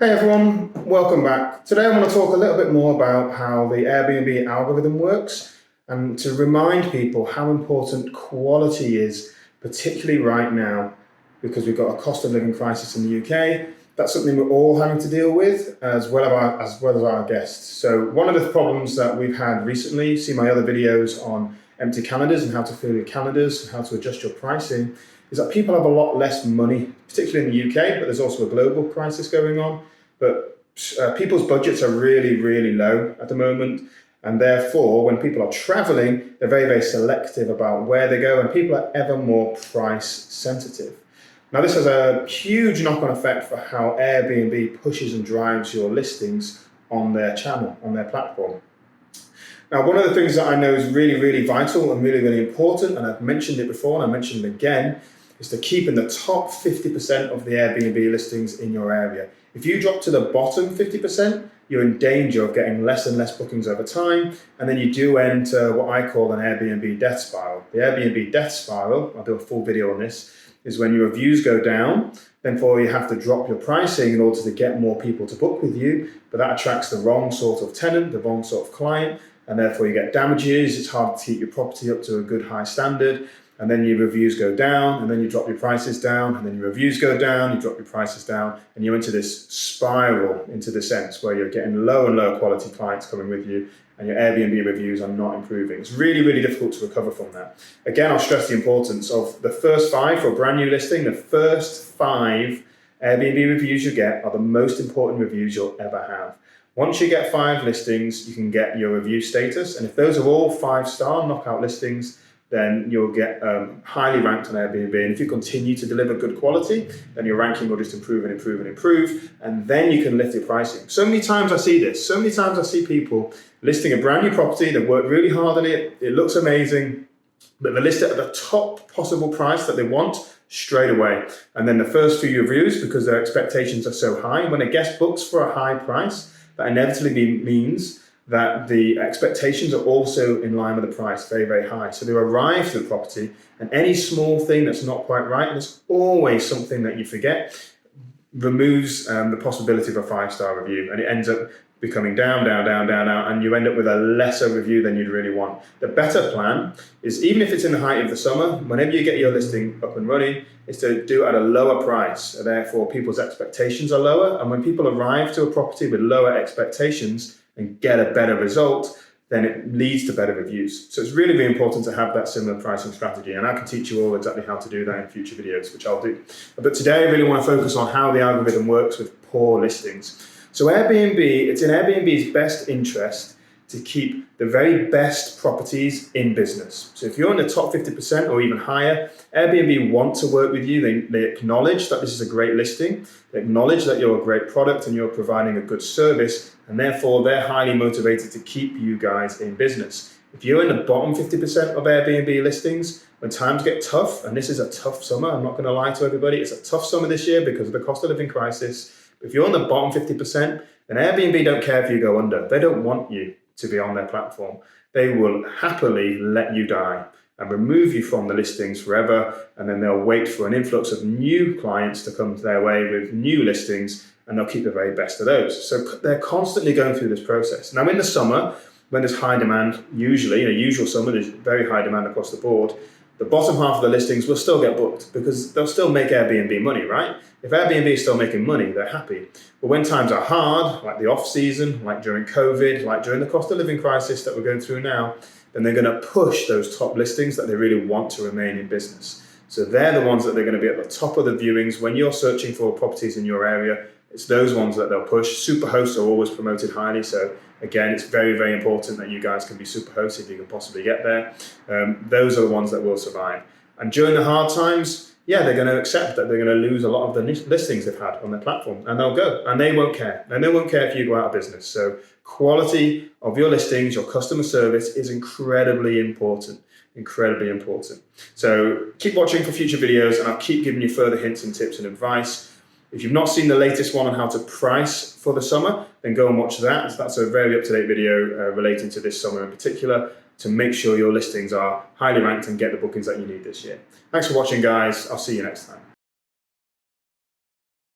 Hey everyone, welcome back. Today I want to talk a little bit more about how the Airbnb algorithm works and to remind people how important quality is, particularly right now, because we've got a cost of living crisis in the UK. That's something we're all having to deal with, as well as our guests. So one of the problems that we've had recently, see my other videos on empty calendars and how to fill your calendars and how to adjust your pricing, is that people have a lot less money, particularly in the UK, but there's also a global crisis going on. But people's budgets are really, really low at the moment. And therefore, when people are traveling, they're very, very selective about where they go, and people are ever more price sensitive. Now, this has a huge knock-on effect for how Airbnb pushes and drives your listings on their channel, on their platform. Now, one of the things that I know is really, really vital and really, really important, and I've mentioned it before and I mentioned it again, is to keep in the top 50% of the Airbnb listings in your area. If you drop to the bottom 50%, you're in danger of getting less and less bookings over time, and then you do enter what I call an Airbnb death spiral. The Airbnb death spiral, I'll do a full video on this, is when your reviews go down, then you have to drop your pricing in order to get more people to book with you, but that attracts the wrong sort of tenant, the wrong sort of client, and therefore you get damages. It's hard to keep your property up to a good high standard, and then your reviews go down, and then you drop your prices down, and then your reviews go down, you drop your prices down, and you're into this spiral, into the sense where you're getting lower and lower quality clients coming with you, and your Airbnb reviews are not improving. It's really, really difficult to recover from that. Again, I'll stress the importance of the first 5 for a brand new listing. The first 5 Airbnb reviews you get are the most important reviews you'll ever have. Once you get 5 listings, you can get your review status, and if those are all 5-star knockout listings, then you'll get highly ranked on Airbnb. And if you continue to deliver good quality, then your ranking will just improve and improve and improve. And then you can lift your pricing. So many times I see this. So many times I see people listing a brand new property. They've worked really hard on it. It looks amazing. But they list it at the top possible price that they want straight away. And then the first few reviews, because their expectations are so high, when a guest books for a high price, that inevitably means that the expectations are also in line with the price, very, very high. So they arrive to the property, and any small thing that's not quite right, and it's always something that you forget, removes the possibility of a 5-star review, and it ends up becoming down, and you end up with a lesser review than you'd really want. The better plan is, even if it's in the height of the summer, whenever you get your listing up and running, is to do it at a lower price. Therefore, people's expectations are lower, and when people arrive to a property with lower expectations and get a better result, then it leads to better reviews. So it's really, really important to have that similar pricing strategy, and I can teach you all exactly how to do that in future videos, which I'll do. But today I really want to focus on how the algorithm works with poor listings. So Airbnb, it's in Airbnb's best interest to keep the very best properties in business. So if you're in the top 50% or even higher, Airbnb want to work with you. They acknowledge that this is a great listing. They acknowledge that you're a great product and you're providing a good service, and therefore they're highly motivated to keep you guys in business. If you're in the bottom 50% of Airbnb listings, when times get tough, and this is a tough summer, I'm not going to lie to everybody, it's a tough summer this year because of the cost of living crisis. If you're on the bottom 50%, then Airbnb don't care if you go under. They don't want you to be on their platform. They will happily let you die and remove you from the listings forever, and then they'll wait for an influx of new clients to come their way with new listings, and they'll keep the very best of those. So they're constantly going through this process. Now in the summer, when there's high demand, usually, in a usual summer, there's very high demand across the board, the bottom half of the listings will still get booked because they'll still make Airbnb money, right? If Airbnb is still making money, they're happy. But when times are hard, like the off season, like during COVID, like during the cost of living crisis that we're going through now, then they're going to push those top listings that they really want to remain in business. So they're the ones that they're going to be at the top of the viewings. When you're searching for properties in your area, it's those ones that they'll push. Super hosts are always promoted highly. So again, it's very, very important that you guys can be super hosts if you can possibly get there. Those are the ones that will survive. And during the hard times, yeah, they're going to accept that they're going to lose a lot of the listings they've had on their platform, and they'll go, and they won't care. And they won't care if you go out of business. So quality of your listings, your customer service is incredibly important. Incredibly important. So keep watching for future videos, and I'll keep giving you further hints and tips and advice. If you've not seen the latest one on how to price for the summer, then go and watch that. That's a very up-to-date video relating to this summer in particular, to make sure your listings are highly ranked and get the bookings that you need this year. Thanks for watching, guys. I'll see you next time.